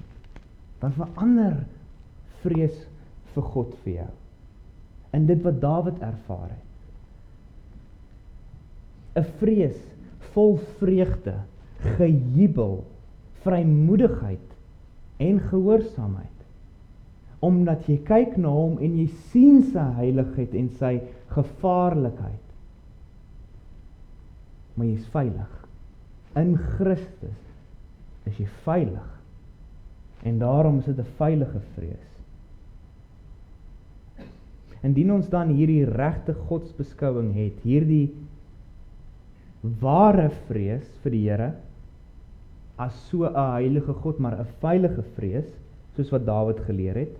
dan verander vrees vir God vir jou. En dit wat Dawid ervaar het. 'n vrees vol vreugde, gejubel, vrymoedigheid en gehoorsaamheid. Omdat jy kyk na hom en jy sien sy heiligheid en sy gevaarlikheid. Maar jy is veilig. In Christus is jy veilig. En daarom is dit 'n veilige vrees. Indien ons dan hierdie regte godsbeskouing het, hierdie ware vrees vir die Here, as so 'n heilige God, maar 'n veilige vrees, soos wat Dawid geleer het,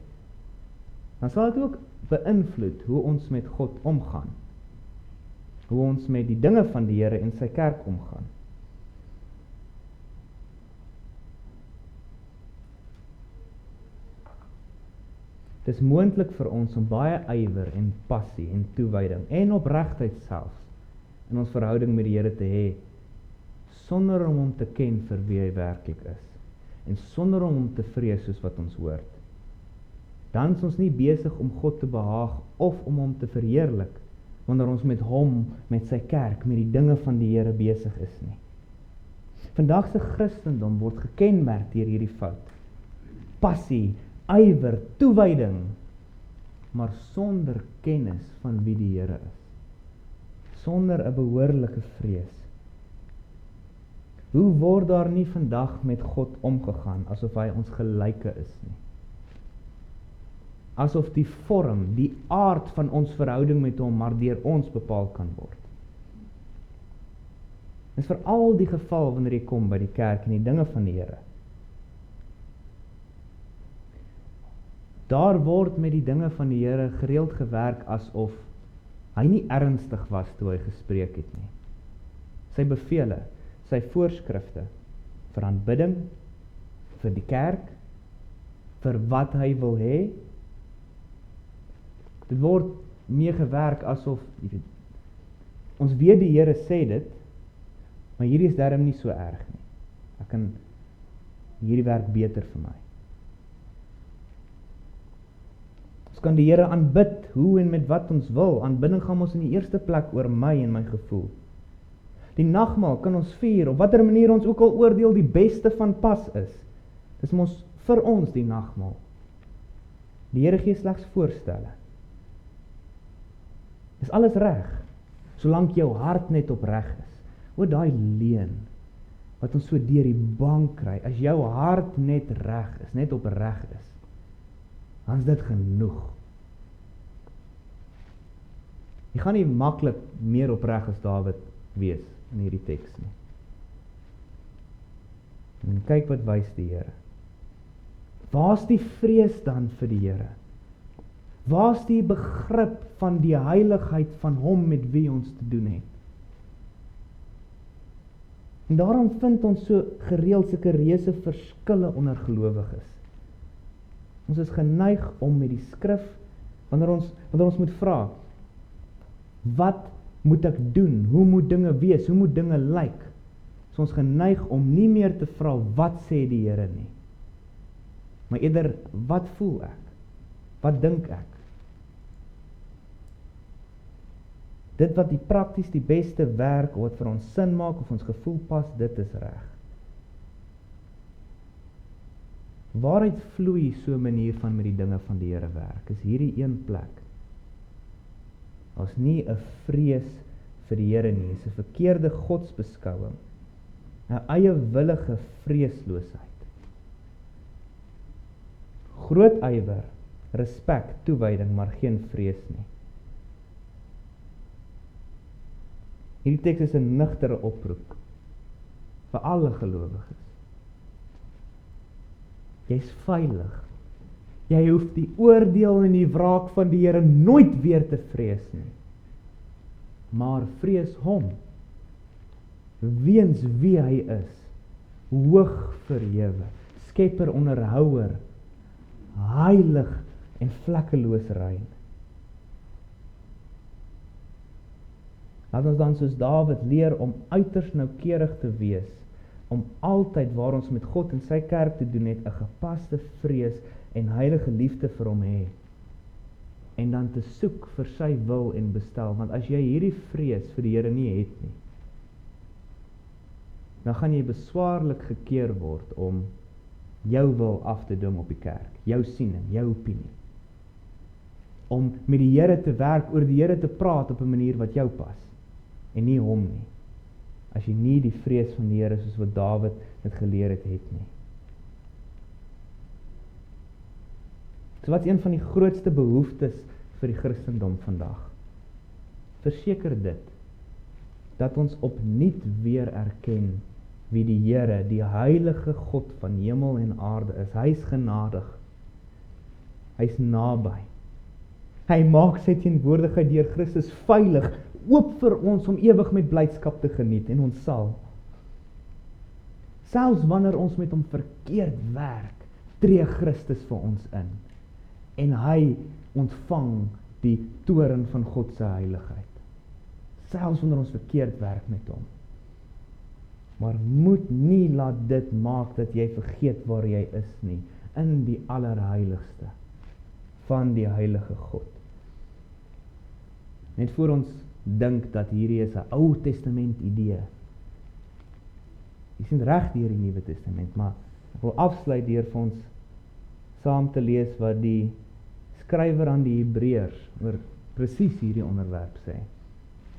dan sal dit ook beïnvloed hoe ons met God omgaan. Hoe ons met die dinge van die Here en sy kerk omgaan. Dit is moontlik vir ons om baie ywer en passie en toewyding en opregtheid selfs in ons verhouding met die Here te hê, sonder om hom te ken vir wie hy werklik is, en sonder om hom te vrees soos wat ons hoort. Dan is ons nie besig om God te behaag of om hom te verheerlik, wanneer ons met hom, met sy kerk, met die dinge van die Here besig is nie. Vandag se Christendom word gekenmerk deur hierdie fout. Passie, ywer, toewyding, maar sonder kennis van wie die Here is. Sonder 'n behoorlike vrees. Hoe word daar nie vandag met God omgegaan, asof hy ons gelyke is nie? Asof die vorm, die aard van ons verhouding met hom, maar deur ons bepaal kan word. Dit is veral die geval wanneer jy kom by die kerk en die dinge van die Here. Daar word met die dinge van die Here gereeld gewerk asof hy nie ernstig was toe hy gespreek het nie. Sy bevele, sy voorskrifte vir aanbidding, vir die kerk, vir wat hy wil hê. Dit word mee gewerk asof, ons weet die Here sê dit, maar hierdie is darm nie so erg nie. Ek kan, hierdie werk beter vir my. Ons kan die Here aanbid, hoe en met wat ons wil. Aanbidding gaan ons in die eerste plek oor my en my gevoel. Die nagmaal kan ons vier, op watter manier ons ook al oordeel die beste van pas is. Dis mos vir ons die nagmaal. Die Here gee slegs voorstelle. Is alles reg, solank jou hart net opreg is. O, daai leuen, wat ons so deur die bank kry, as jou hart net reg is, net opreg is, dan is dit genoeg. Jy gaan nie maklik meer opreg as Dawid wees in hierdie teks nie. En kyk wat wys die Here. Waar's die vrees dan vir die Here? Waar's die begrip van die heiligheid van hom met wie ons te doen het? En daarom vind ons so gereeld sulke reuse verskille onder gelowiges. Ons is geneig om met die skrif, wanneer ons moet vra, wat moet ek doen? Hoe moet dinge wees? Hoe moet dinge lyk? Is ons geneig om nie meer te vra, wat sê die Here nie? Maar eerder, wat voel ek? Wat dink ek? Dit wat die prakties die beste werk, of wat vir ons sin maak, of ons gevoel pas, dit is reg. Waaruit vloei so 'n manier van met die dinge van die Here werk? Is hierdie een plek. Daar's nie 'n vrees vir die Here nie, is 'n verkeerde godsbeskouing, 'n eiewillige vreesloosheid. Groot ywer, respek, toewyding, maar geen vrees nie. Hierdie teks is 'n nugtere oproep vir alle gelowiges. Jy's veilig. Jy hoef die oordeel en die wraak van die Here nooit weer te vrees nie. Maar vrees hom, weens wie hy is, hoog verhewe, skepper, onderhouer, heilig en vlekkeloos rein. Laat ons dan soos Dawid leer om uiters noukeurig te wees, om altyd waar ons met God en sy kerk te doen het, 'n gepaste vrees en heilige liefde vir hom hê, en dan te soek vir sy wil en bestel, want as jy hierdie vrees vir die Here nie het nie, dan gaan jy beswaarlik gekeer word om jou wil af te dwing op die kerk, jou siening, jou opinie, om met die Here te werk, oor die Here te praat op 'n manier wat jou pas, en nie hom nie, as jy nie die vrees van die Here, soos wat Dawid het geleer het nie. So wat is een van die grootste behoeftes vir die Christendom vandag? Verseker dit, dat ons opnuut weer erken wie die Here, die heilige God van hemel en aarde is. Hy is genadig. Hy is naby. Hy maak sy teenwoordigheid deur Christus veilig, oop vir ons om ewig met blydskap te geniet, en ons sal. Selfs wanneer ons met hom verkeerd werk, tree Christus vir ons in. En hy ontvang die toorn van God se heiligheid. Selfs wanneer ons verkeerd werk met hom. Maar moet nie laat dit maak dat jy vergeet waar jy is nie, in die allerheiligste van die heilige God. Net voor ons dink dat hierdie is 'n Ou Testament idee. Jy sien reg deur die Nuwe Testament, maar ek wil afsluit deur vir ons saam te lees wat die skrywer aan die Hebreërs oor presies hierdie onderwerp sê.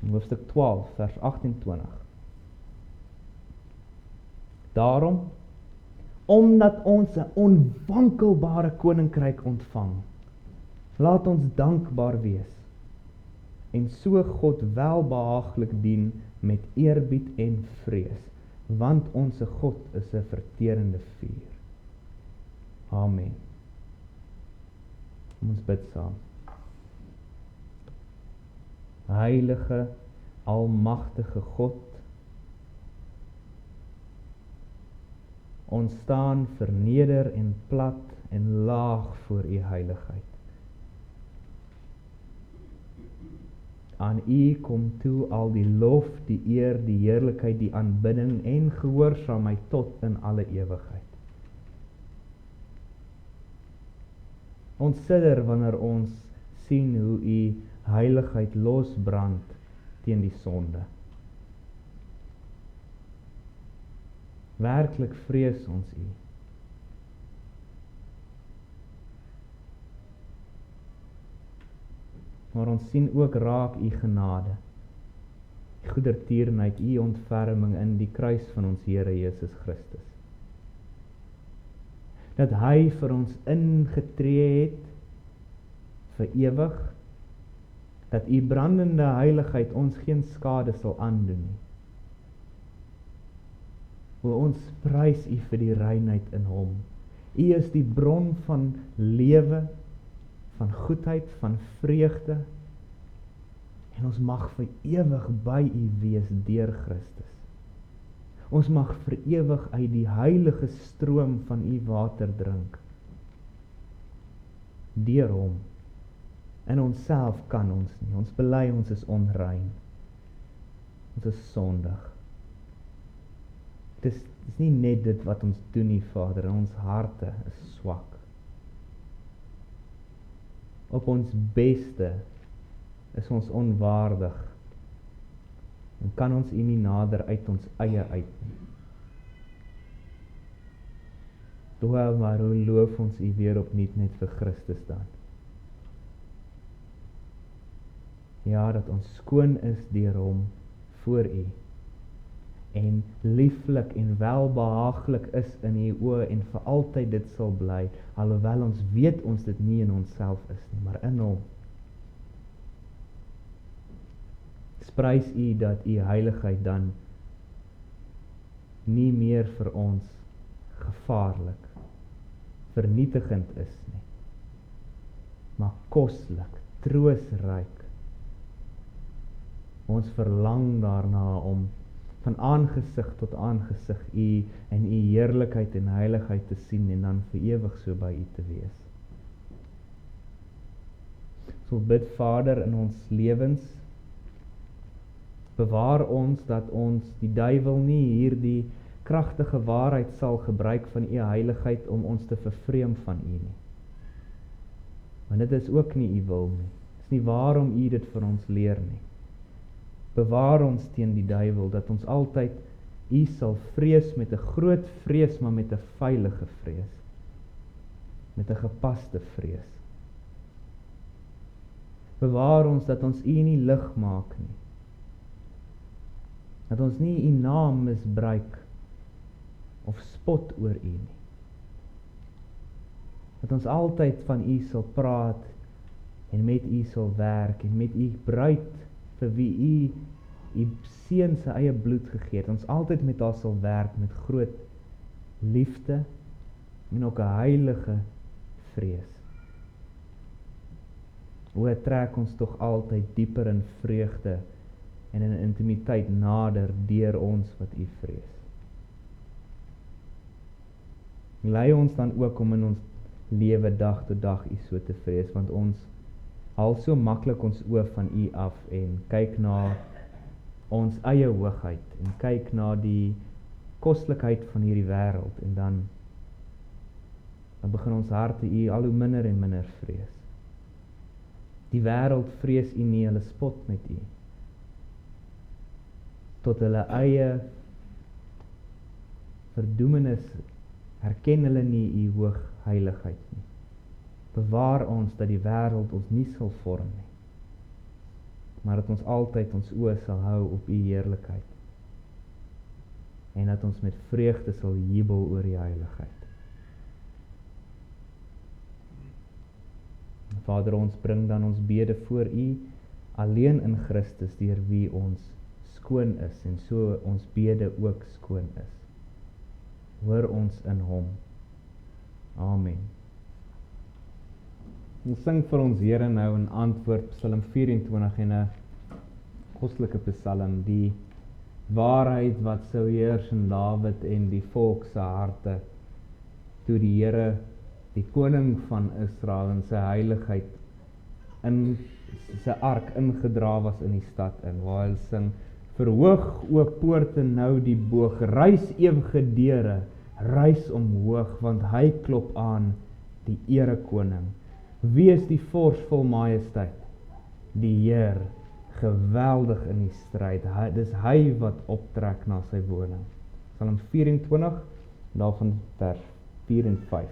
In hoofstuk 12, vers 28. Daarom, omdat ons 'n onwankelbare koninkryk ontvang, laat ons dankbaar wees en so God welbehaaglik dien met eerbied en vrees, want ons God is 'n verterende vuur. Amen. Ons bid saam. Heilige, almagtige God, ons staan verneder en plat en laag voor u heiligheid. Aan u kom toe al die lof, die eer, die heerlikheid, die aanbidding en gehoorsaamheid tot in alle ewigheid. Ons sidder wanneer ons sien hoe u heiligheid losbrand teen die sonde. Werklik vrees ons u. Maar ons sien ook raak u genade, u goedertierenheid, u ontferming in die kruis van ons Here Jesus Christus. Dat hy vir ons ingetree het vir ewig, dat u brandende heiligheid ons geen skade sal aandoen nie. O, ons prys u vir die reinheid in hom. U is die bron van lewe, van goedheid, van vreugde, en ons mag vir ewig by u wees deur Christus. Ons mag vir ewig uit die heilige stroom van u water drink. Deur hom. In onsself kan ons nie. Ons bely ons is onrein. Ons is sondig. Dit is nie net dit wat ons doen nie, Vader, ons harte is swak. Op ons beste is ons onwaardig en kan ons u nie nader uit ons eie uit nie. Maar hoe loof ons u weer opnuut net vir Christus dan. Ja, dat ons skoon is deur hom voor u en lieflik en welbehaaglik is in u oë en vir altyd dit sal bly, alhoewel ons weet ons dit nie in onsself is nie, maar in hom. Prys u dat u heiligheid dan nie meer vir ons gevaarlik, vernietigend is nie, maar koslik, troostryk. Ons verlang daarna om van aangesig tot aangesig U en U heerlikheid en heiligheid te sien en dan vir ewig so by U te wees. So bid Vader in ons lewens, bewaar ons dat ons die duiwel nie hierdie kragtige waarheid sal gebruik van U heiligheid om ons te vervreem van U nie. Want dit is ook nie U wil nie. Dit is nie waarom U dit vir ons leer nie. Bewaar ons teen die duiwel, dat ons altyd U sal vrees met 'n groot vrees, maar met 'n veilige vrees. Met 'n gepaste vrees. Bewaar ons dat ons U nie lig maak nie. Dat ons nie U naam misbruik of spot oor U nie. Dat ons altyd van U sal praat en met U sal werk en met U bruid vir wie U seun se eie bloed gegee het. Ons altyd met haar sal werk met groot liefde en ook 'n heilige vrees. Hoe trek ons tog altyd dieper in vreugde en in intimiteit nader deur ons wat U vrees. Lei ons dan ook om in ons lewe dag tot dag U so te vrees, want ons haal so maklik ons oë van U af en kyk na ons eie hoogheid en kyk na die koslikheid van hierdie wêreld en dan begin ons harte U al hoe minder en minder vrees. Die wêreld vrees U nie, hulle spot met U. Tot hulle eie verdoemenis herken hulle nie U hoogheiligheid nie. Bewaar ons dat die wêreld ons nie sal vorm nie, maar dat ons altyd ons oë sal hou op U heerlikheid en dat ons met vreugde sal jubel oor U heiligheid. Vader, ons bring dan ons bede voor U alleen in Christus, deur wie ons skoon is en so ons bede ook skoon is. Hoor ons in Hom. Amen. Ons sing vir ons Here nou in antwoord Psalm 24 en 'n kostelike psalm, die waarheid wat sou heers in Dawid en die volk se harte, toe die Here, die koning van Israel in sy heiligheid in sy ark ingedra was in die stad in, waar hy sing, verhoog o poorte nou die boog, rys ewige deure, rys omhoog, want hy klop aan die erekoning. Wie is die vors vol majesteit? Die Heer, geweldig in die stryd. Dis hy wat optrek na sy woning. Psalm 24, daarvan vers 4 en 5.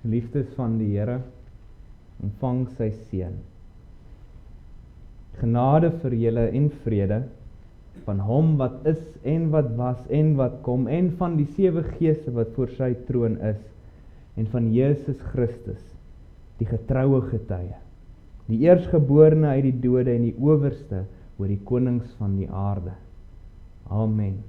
Geliefdes van die Here, ontvang sy seën. Genade vir julle en vrede van Hom wat is en wat was en wat kom, en van die 7 geeste wat voor sy troon is, en van Jesus Christus, die getroue getuie, die eerstgeborene uit die dode en die owerste oor die konings van die aarde. Amen.